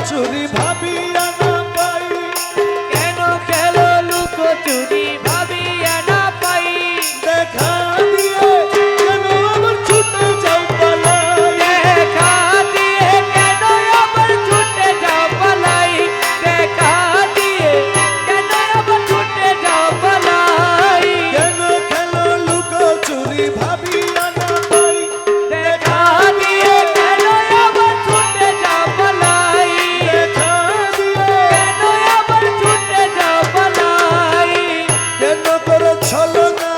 লুকোচুরি ভাবিয়া না পাই, কেন খেলো লুকোচুরি ভাবিয়া না পাই, দেখা দিয়ে কেন আবার ছুটে যাও পালাই, দেখা দিয়ে কেন আবার ছুটে যাও পালাই, দেখা দিয়ে কেন আবার ছুটে যাও পালাই, কেন খেলো লুকোচুরি ভাবিয়া না পাই, দেখা দিয়ে কেন আবার ছুটে যাও পালাই, দেখা দিয়ে কেন আবার ছুটে যাও পালাই, কেন করো ছলনা,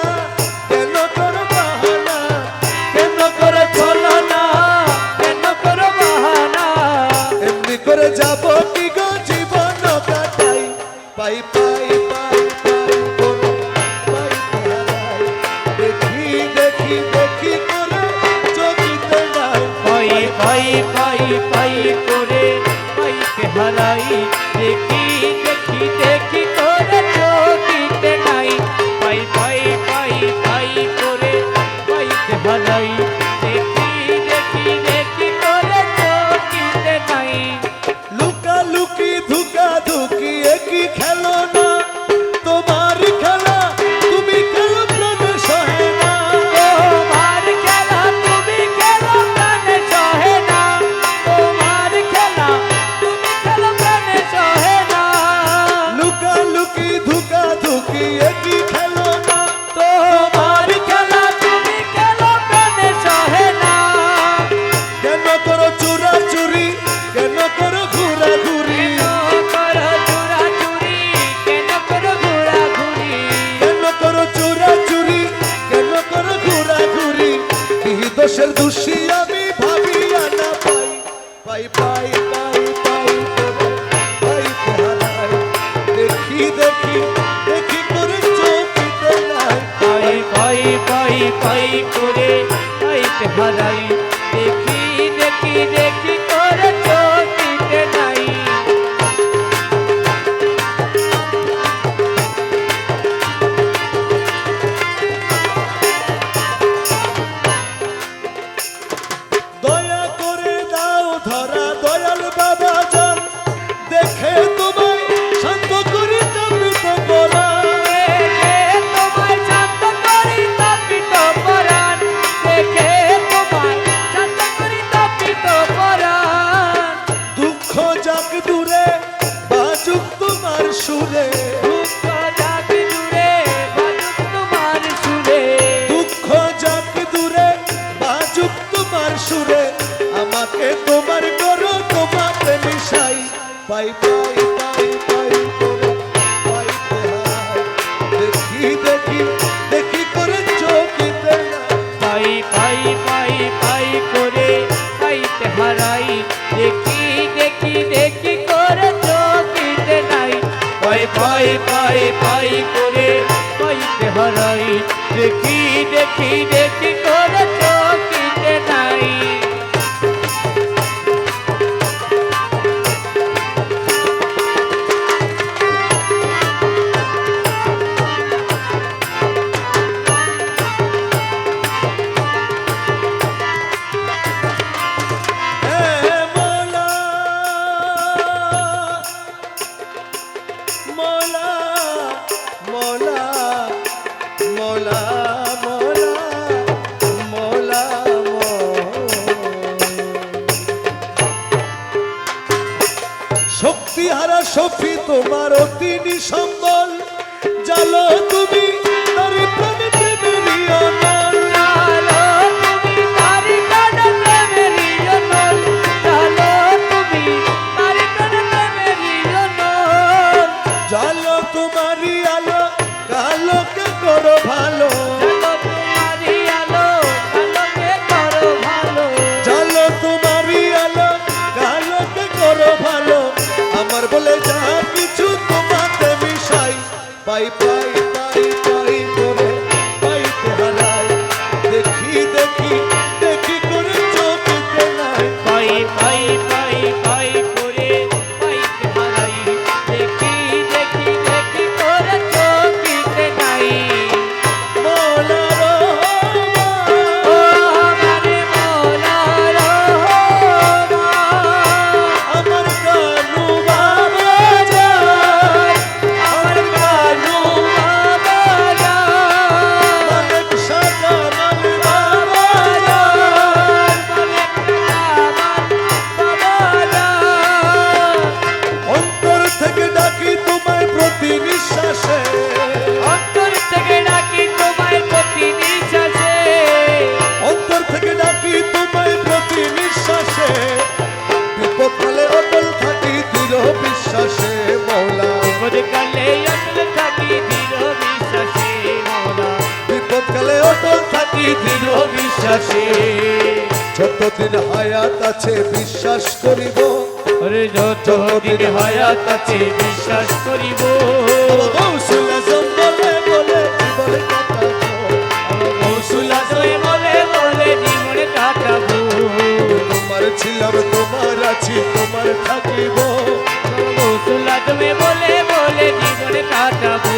কেন করো বাহানা, কেন করে চলো না, কেন করো বাহানা, এমনি করে যাব কি গো জীবন কাটাই, পাই পাই পাই পাই করে পাই হারাই, দেখি দেখি দেখি করে চোখিতে নাই, পাই পাই পাই পাই করে পাইতে হারাই, দেখি দেখি দেখি করে চোখিতে নাই, পাই পাই পাই পাই করে পাইতে হারাই, দেখি দেখি দেখি করে চোখিতে নাই, লুকালুকি ধুকা ধুকি একই খেলো না, তোমার খেলা তুমি খেলো প্রাণে সহে না, তোমার খেলা তুমি খেলো প্রাণে সহে না, তোমার খেলা তুমি খেলো প্রাণে সহে না, লুকালুকি ধুকা ধুকি একই খেলো না, তোমার খেলা তুমি খেলো প্রাণে সহে না, কেন করো চুরাচুরি, কেন করো ঘুরাঘুরি, কেন করো চুরাচুরি, কেন করো ঘোরাঘুরি, কেন করো চুরাচুরি, কেন করো ঘুরাঘুরি, কি দোষের দোষী আমি ভাবিয়া না পাই, পাই পাই পাই পাই করে পাইতে হারাই, দেখি দেখি দেখি করে চোখিতে নাই, পাই পাই পাই পাই করে পাইতে হারাই, দেখি দেখি দেখি করে চোখিতে নাই, দয়া করে দাও ধরা দয়াল বাবা যান, দেখে তোমায় শান্ত করি তাপিত বলা, দেখে তোমায় শান্ত করি তাপিত পরাণ, দেখে তোমায় শান্ত করি তাপিত পরাণ, দুঃখ যাক দূরে বাজুক তোমার সুরে, দুঃখ যাক দূরে বাজুক তোমার সুরে, দুঃখ যাক দূরে বাজুক তোমার সুরে, আমাকে তোমার করো তোমাকে মিশাই, পাই পাই পাই পাই করে পাইতে হারাই, দেখি দেখি দেখি করে চোখিতে নাই, পাই পাই পাই পাই করে পাইতে হারাই, দেখি দেখি দেখি করে চোখিতে নাই, পাই পাই পাই পাই করে পাইতে হারাই, দেখি দেখি দেখি করে চোখিতে নাই, হে মৌলা মৌলা মৌলা মৌলা মৌলা শক্তিহারা শফি তোমার অতি নিসম্বল, জালো তুমি তার প্রাণে প্রেমেরই অনল, চালো তুমি তারি কানে প্রেমেরই অনল, চালো তুমি তারি কানে প্রেমেরই অনল, জালো তোমারই আলো কালোকে করো ভালো, চালো তোমারি আলো কালোকে করো ভালো, জালো তোমারই আলো কালোকে করো ভালো, আমার বলে যা কিছু তোমাকে মিশাই, পাই পাই পাই হায়াত আছে বিশ্বাস করিব ওরে যতদিন হায়াত আছে বিশ্বাস করিব গৌসুল আজম বলে বলে জীবন কাটাবো গৌসুল আজমে বলে বলে জীবন কাটাবো তোমার ছিলাম তোমার আছি তোমার থাকিব গৌসুল আজমে বলে বলে জীবন কাটাবো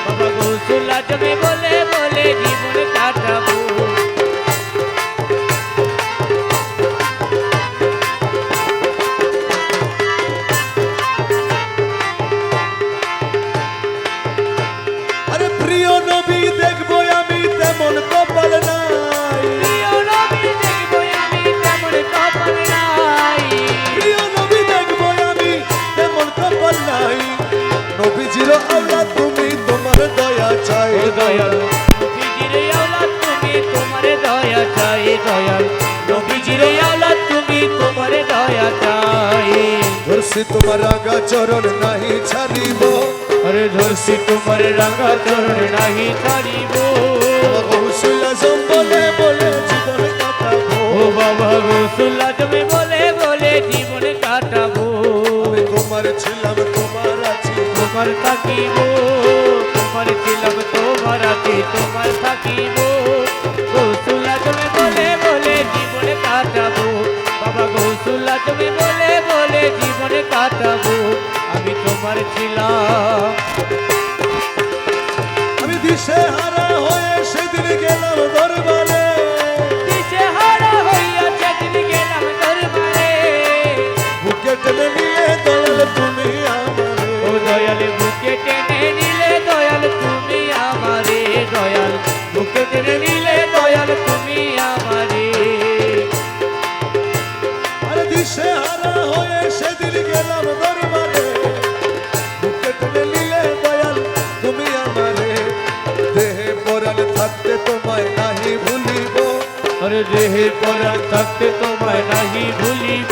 বাবা গৌসুল আজমে বলে বলে জীবন কাটাবো আরে প্রিয় নবী দেখবো আমি তেমন কপাল নাই প্রিয় নবী দেখবো আমি তেমন কপাল নাই প্রিয় নবী দেখবো আমি তেমন কপাল নাই নবীজির আওলাদ তুমি তোমার দয়া চাই ও দয়াল নবীজির আওলাদ তুমি তোমার দয়া চাই দয়াল নবীজির আওলাদ তুমি তোমার দয়া চাই ধরছি তোমার আগা চরণ নাহি ছাড়িব আরে ধরছি তোমার রাঙা চরণ নাহি ছাড়িব গৌসুল আজম বলে বলে জীবন কাটাবো ও বাবা গৌসুল আজমে বলে বলে জীবন কাটাবো আমি তোমার ছিলাম তোমার আছি তোমার থাকিব তোমার ছিলাম তোমার আছি তোমার থাকিব গৌসুল আজমে বলে বলে জীবন কাটাবো বাবা গৌসুল আজমে বলে বলে জীবন কাটাবো আমি তোমার ছিলাম আমি দিশে হারা হয়ে সেদিন গেলাম দরবারে দিশে হারা হইয়া সেদিন গেলাম দরবারে বুকে টেনে নিয়ে দয়াল তুমি আমারে ও দয়াল বুকে টেনে নিলে দয়াল তুমি আমারে দয়াল বুকে টেনে নিলে দয়াল তুমি আমারে আরে দিশে হারা হয়ে সেদিন গেলাম দরবারে বুকে টেনে নিলে দয়াল তুমি আমারে দেহে পরাণ থাকতে তোমায় নাহি ভুলিব আরে দেহে পরাণ থাকতে তোমায় নাহি ভুলিব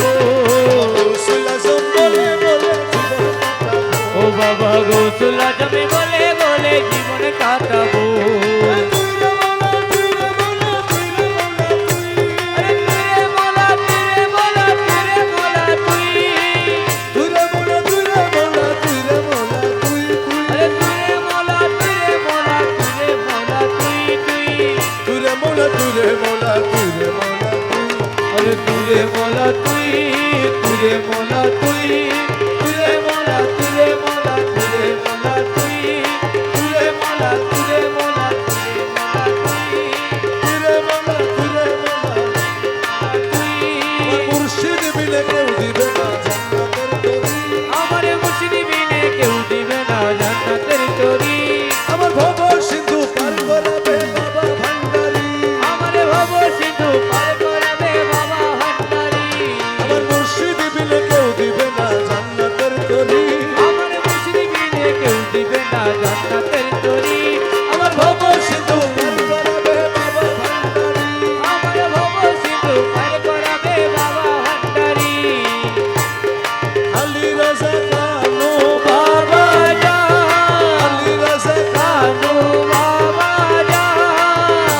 গৌসুল আজম বলে বলে জীবন কাটাবো ও বাবা গৌসুল আজমে বলে বলে জীবন কাটাবো আরে তুই মোলা তুই তুরে মোলা তুরে মোলা তুই আরে তুই মোলা তুই আরে তুরে মোলা তুই তুরে মোলা তুই তুরে মোলা তুরে মোলা তুরে মোলা তুই তুরে মোলা তুরে মোলা তুরে মোলা তুই মুর্শিদ বিলে কেউ দিবে না জান্নাতের তরি আমার মুসলিমিনে কেউ দিবে না জান্নাতের তরি আমার ভব সিন্ধু পার করাবে বাবা ভান্ডারি আমার ভব সিন্ধু পার করাবে বাবা ভান্ডারি আমার মুর্শিদ বিলে কেউ দিবে না জান্নাতের তরি আমার মুসলিমিনে কেউ দিবে না জান্নাতের তরি আমার ভব সিন্ধু পার করাবে বাবা ভান্ডারি আমার ভব সিন্ধু পার করাবে বাবা ভান্ডারি আলী রাজা কানু বাবা জান আলী রাজা কানু বাবা জান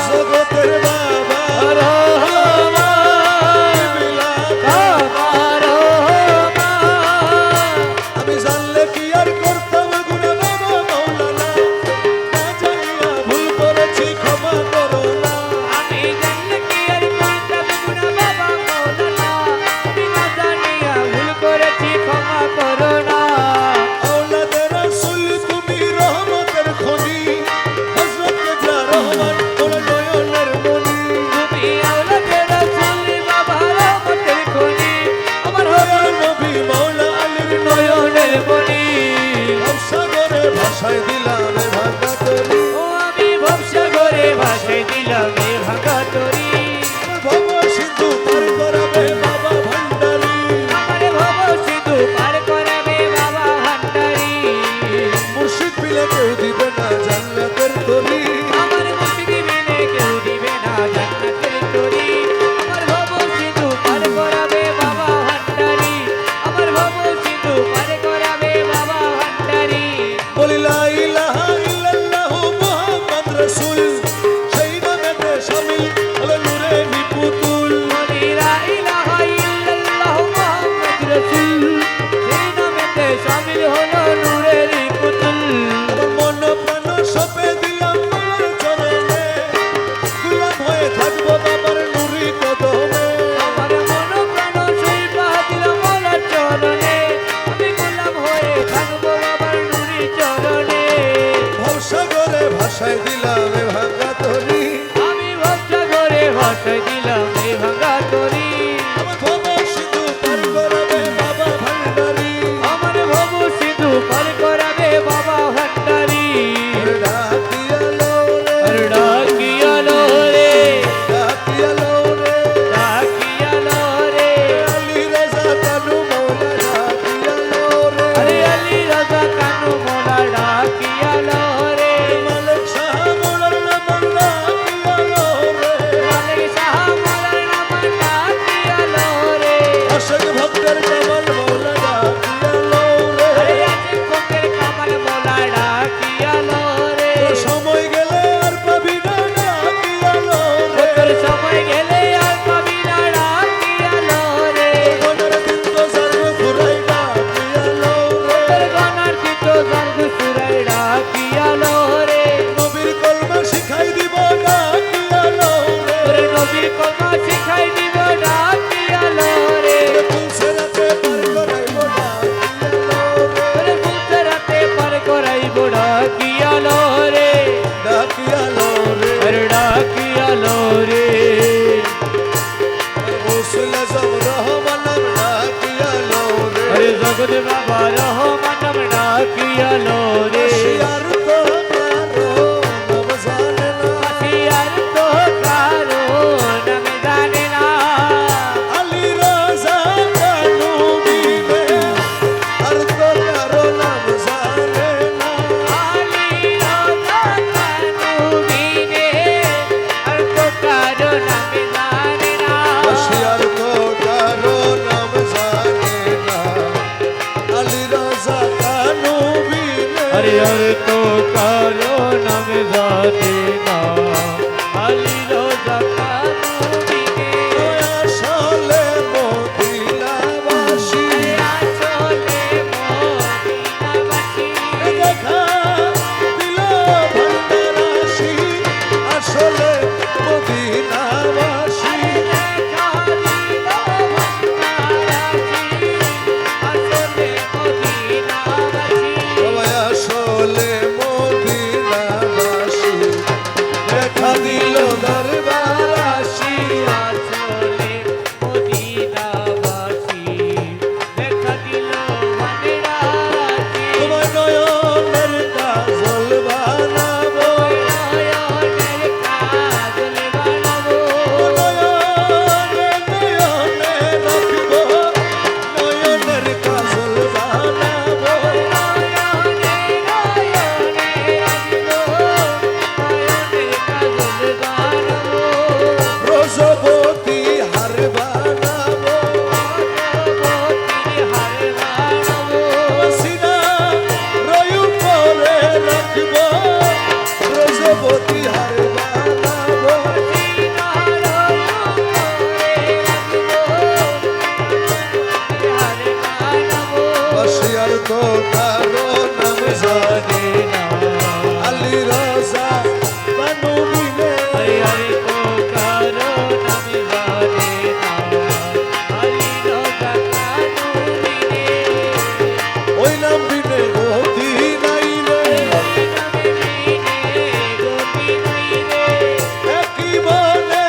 জগতের বাবা রহমান বিলাত বাবা রহমান আমি জানলে কি আর করতাম গুনাহ বাবা মাওলানা না জানিয়া ভুল করেছি ক্ষমা করো না আমি জানলে কি আর করতাম গুনাহ বাবা মাওলানা আমি না জানিয়া ভুল করেছি ক্ষমা করো না আওলাদে রাসূল তুমি রহমতের খনি হযরত কেবলা রহমান ওর নয়নের মনি তুমি আওলাদে রাসূল বাবা রহমতের খনি আমার আমার নবী মাওলা আলীর নয়নের মনি সাগরে ভাষায় দিলাম ভাঙা তরি ও আমি ভবসাগরে ভাসাই দিলাম এ ভাঙা তরি ভব সিন্ধু পার করাবে বাবা ভান্ডারি আমার ভব সিন্ধু পার করাবে বাবা ভান্ডারি মুর্শিদ বিলে কেউ দিবে না জান্নাতের তরি আমার মুসলিমিনে কেউ দিবে না জান্নাতের তরি আমার ভব সিন্ধু পার করাবে বাবা ভান্ডারি আমার ভব সিন্ধু পার করাবে বাবা ভান্ডারি বলি লা ইলাহা ইল্লাল্লাহু মুহাম্মদ রাসূল সেই নামেতে ভাষায় দিলাম এ ভাঙা তরি আমি ভবসা করে ভাষায় দিলাম এই ভাঙা তরি আমার ভবা সিধু পার করাবে বাবা ভান্ডারি আমার ভবু সিধু পার করাবে বাবা ভান্ডারি ডাকিয়ালো রে ডাকিয়ালো রে ডাকিয়ালো রে ডাকিয়ালো রে আলী রাজা কানু মৌলা ডাকিয়ালো রে আরে আলী রাজা কানু মোলা ডাকিয়ালো রে মালিক শাহ মৌলার নাম ডাকিয়ালো রে মালিক শাহ মোলার নাম ডাকিয়ালো রে আশিক ভক্তের কামাল মৌলা ডাকিয়ালো রে আরে আশিক ভক্তের কামাল মোলা ডাকিয়ালো রে সময় গেলে আর পাবি না ডাকিয়ালো রে তোর সময় গেলে আর পাবি না ডাকিয়ালো রে গণের দিন তো সর্ব ঘুরাই ডাকিয়ালো রে তোর গনার চিত্র সর্ব সুরাই ডাকিয়ালো রে নবীর কলমা শিখাই দিব ডাকিয়ালো রে তোর নবীর কলমা শিখাই দিব ডাকিয়ালো রে তুলসে রাতে পার করাইব ডাকিয়ালো রে তোর বুকের রাতে পার করাইব ডাকিয়ালো রে ডাকিয়ালো রে আরে ডাকিয়ালো রে ওসল জম রহমানম ডাকিয়ালো রে আরে জগৎ বাবা রহমানম ডাকিয়ালো রে শিয়ার তো কারো নব জানে না আর তো কারো নাম জানে না আলী রাজা কানু বিনে আর তো কারো নাম জানে না আলী রাজা কানু বিনে আর তো কারো নাম জানে না শিয়ার তো কারো নাম জানে না আলী রাজা কানু বিনে আরে আর তো কারো নাম জানে না আলী রাজা কানু বিনে আসলে মদিনাবাসী আসলে মদিনাবাসী দেখা দিল ভান্ডারাসী আসলে মদিনাবাসী সবাই আসলে মদিনাবাসী দেখা দিল দরবারাসী তোমার নয়নের কাজল বানাবো নয়নে রাখবো নয়নের কাজল বানাবো রসবতী হার বানাবো সিনা রয়ু করে রাখবো রসবতী হার বানাবো বসিয়ার তো কারো নাম জানে না আলী রাজা বানু বিনে ওই নাম বিনে গতি নাই রে একই মনে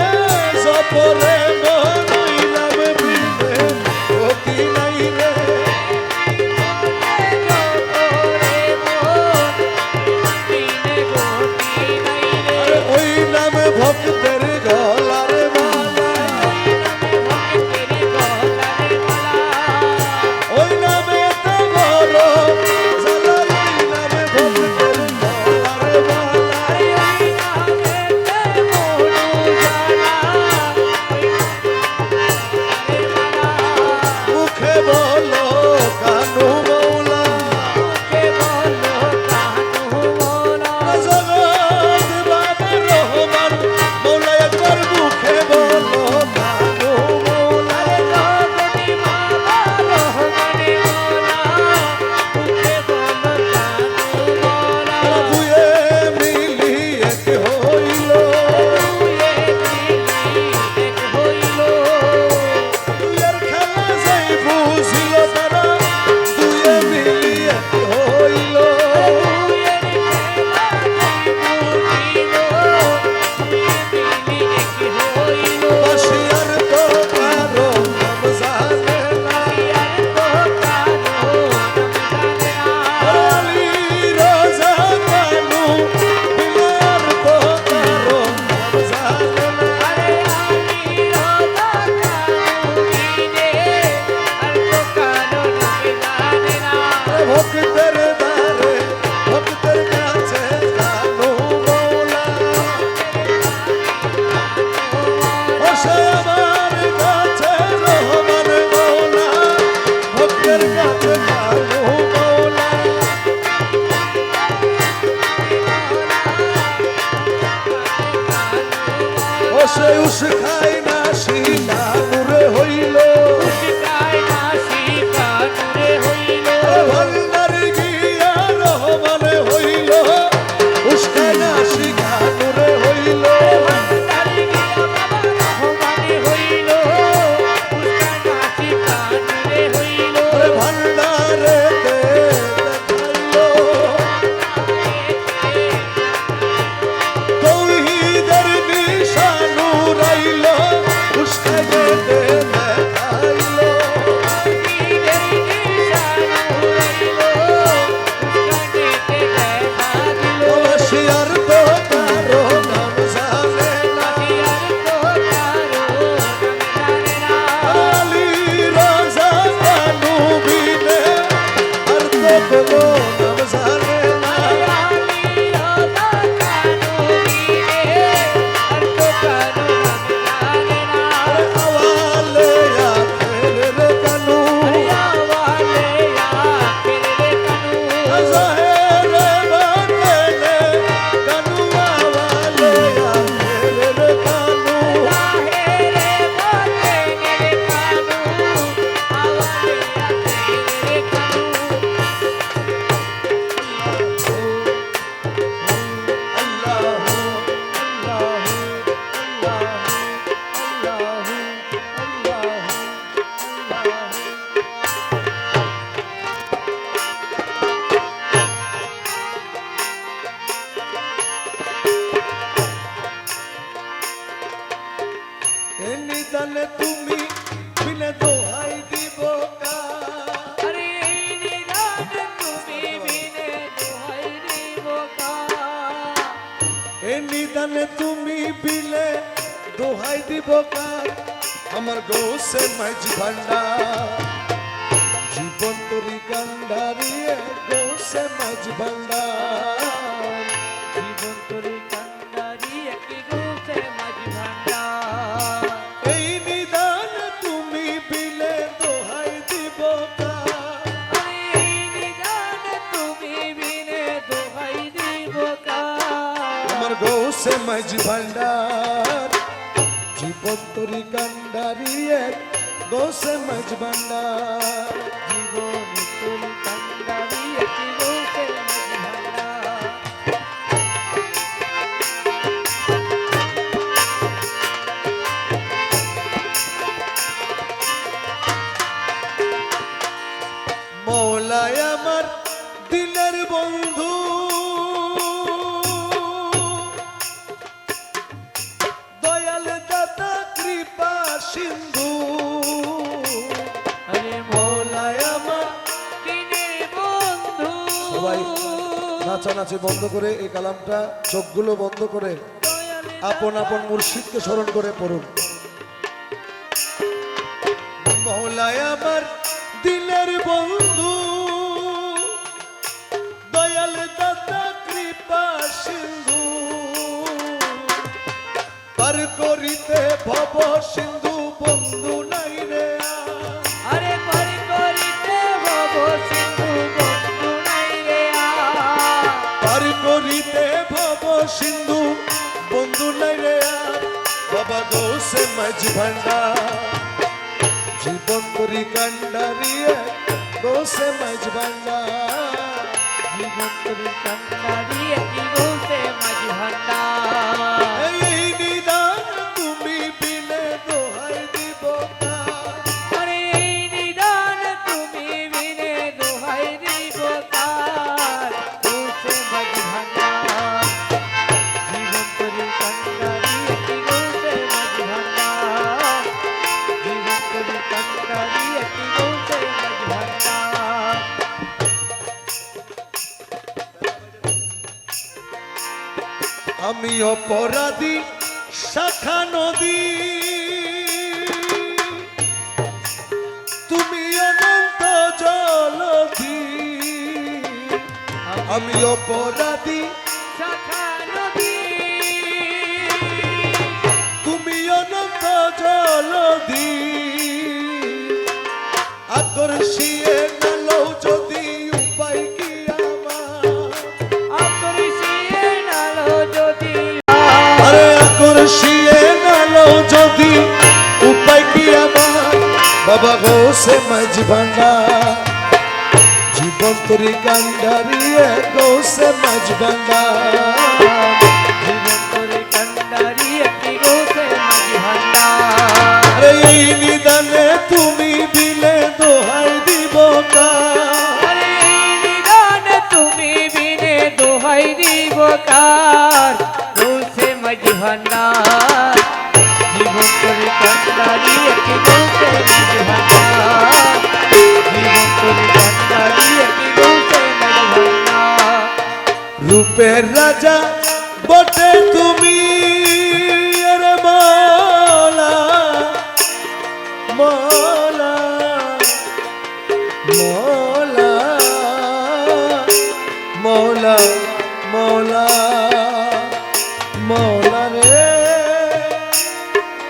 জপরে মন ওই নাম বিনে গতি নাই রে সে উস্কায় না শিকানুরে হইল উস্কায় না শিকানুরে হইল ভান্ডারে গিয়া রহমানে হইল উস্কায় না শিকানুরে হইল ভান্ডারে গিয়া বাবা রহমানে হইল উস্কায় না শিকানুরে হইল ভান্ডারে দেখাইল তৌহিদের নিশানু রাইল উস্কায় দেখাইল শিয়ার তো কারো নাম জানে না আলী রাজা কানু বিনে আর তো কোনো নাম জানে না আওয়ালে আখের কানু জাহেরে বাতেনে কানু আওয়ালে আখের কানু এনি দালে তুমি বিনে দোহাই দিব কা এনি দালে তুমি বিলে দোহাই দিব কা আমার গৌসে মাঝ ভান্ডার জীবন তরি কান্ডারিয়ে গৌসে মাঝ ভান্ডার এই নিদান তুমি বিলে দোহাই দিব কা আমার গৌসে মাঝ ভান্ডার জীবন তরি কান্ডারিয়ে গৌসে মাঝ ভান্ডার মৌলায় আমার দিলের বন্ধু দয়াল দাতা কৃপা সিন্ধু মৌলায় আমার সবাই নাচানাচি বন্ধ করে এই কালামটা চোখগুলো বন্ধ করে আপন আপন মুর্শিদকে স্মরণ করে পড়ুন মৌলায় আমার দিলের বন্ধু দয়াল দাতা কৃপা সিন্ধু পার করিতে ভব সিন্ধু বন্ধু নাই রে আরে পার করিতে ভব সিন্ধু বন্ধু নাই রে পার করিতে ভব সিন্ধু বন্ধু নাই রে বাবা গৌসে মাঝ ভান্ডার জীবন তরি কান্ডারিয়ে গৌসে মাঝ ভান্ডার জীবন তরি কান্ডারিয়ে গৌসে মাঝ ভান্ডার এই নিদান তুমি বিনে দোহাই দিব কা আরে এই নিদান তুমি বিনে দোহাই দিব কার গৌসে মাঝ ভান্ডার জীবন তরি কান্ডারিয়ে গৌসে মাঝ ভান্ডার জীবন তরি কান্ডারিয়ে গৌসে মাঝ ভান্ডার আমি অপরাধী শাখা নদী তুমি অনন্ত জলধি আমি অপরাধী শাখা নদী তুমি অনন্ত জলধি আকর্ষিয়ে নালো যদি উপায় কি আমার আকর্ষিয়ে নালো যদি আরে আকর্ষিয়ে নালো ভান্ডার জীবন তরি কান্ডারিয়ে গৌসে মাঝ ভান্ডার জীবন তোরে কান্ডারি একটি গৌসে মাঝি ভান্ডার আরে এই নিদানে তুমি বিলে দোহাই দিব কার আরে এই নিদানে তুমি বিনে দোহাই দিব কার গৌসে মাঝি ভান্ডার জীবন তোরে কান্ডারি একটি গৌসে মাঝি ভান্ডার জীবন তোরে কান্ডারি একটি গৌসে মাঝি ভান্ডার রূপের রাজা বটে তুমি আরে মৌলা মৌলা মৌলা মৌলা মৌলা মৌলা রে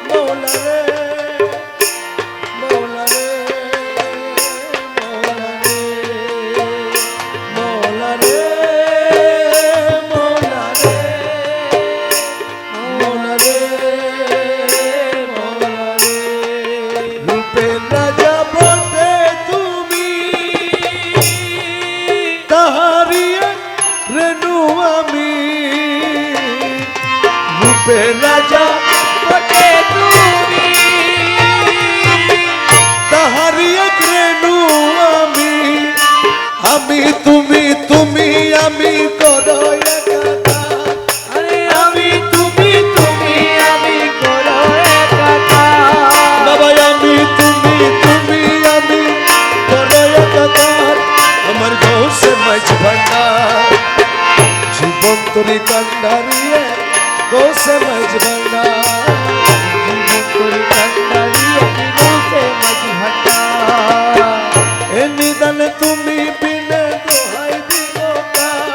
মৌলা রে মৌলা রে মৌলা রে মৌলা রে মৌলা রে মৌলা রে মৌলা রে রূপের রাজা বটে তুমি তাহারি রেণু আমি রূপের রাজা বটে তুমি তাহারি এক রেণু আমি আমি তুমি তুমি আমি করো একাকার আরে আমি তুমি তুমি আমি করো একাকার বাবা আমি তুমি তুমি আমি করো একাকার আমার গৌসে মাঝ ভান্ডার জীবন তরি কান্ডারিয়ে গৌসে মাঝ ভান্ডার জীবন তোরে কান্ডারি একটি গৌসে মাঝি ভান্ডার এ নিদানে তুমি বিনে দোহাই দিব কার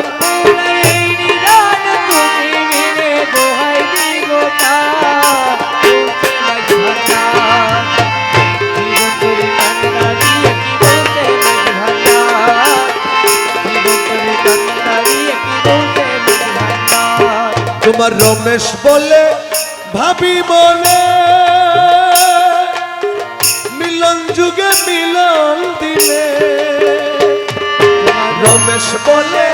এই নিদান তুমি বিনে দোহাই দিব কার গৌসে মাঝি ভান্ডার জীবন তোরে কান্ডারি একটি গৌসে মাঝি ভান্ডার জীবন তোরে কান্ডারি একটি গৌসে মাঝি ভান্ডার তোমার রমেশ বলে ভাবি বলে মিলন যুগে মিলন দিলে রমেশ বলে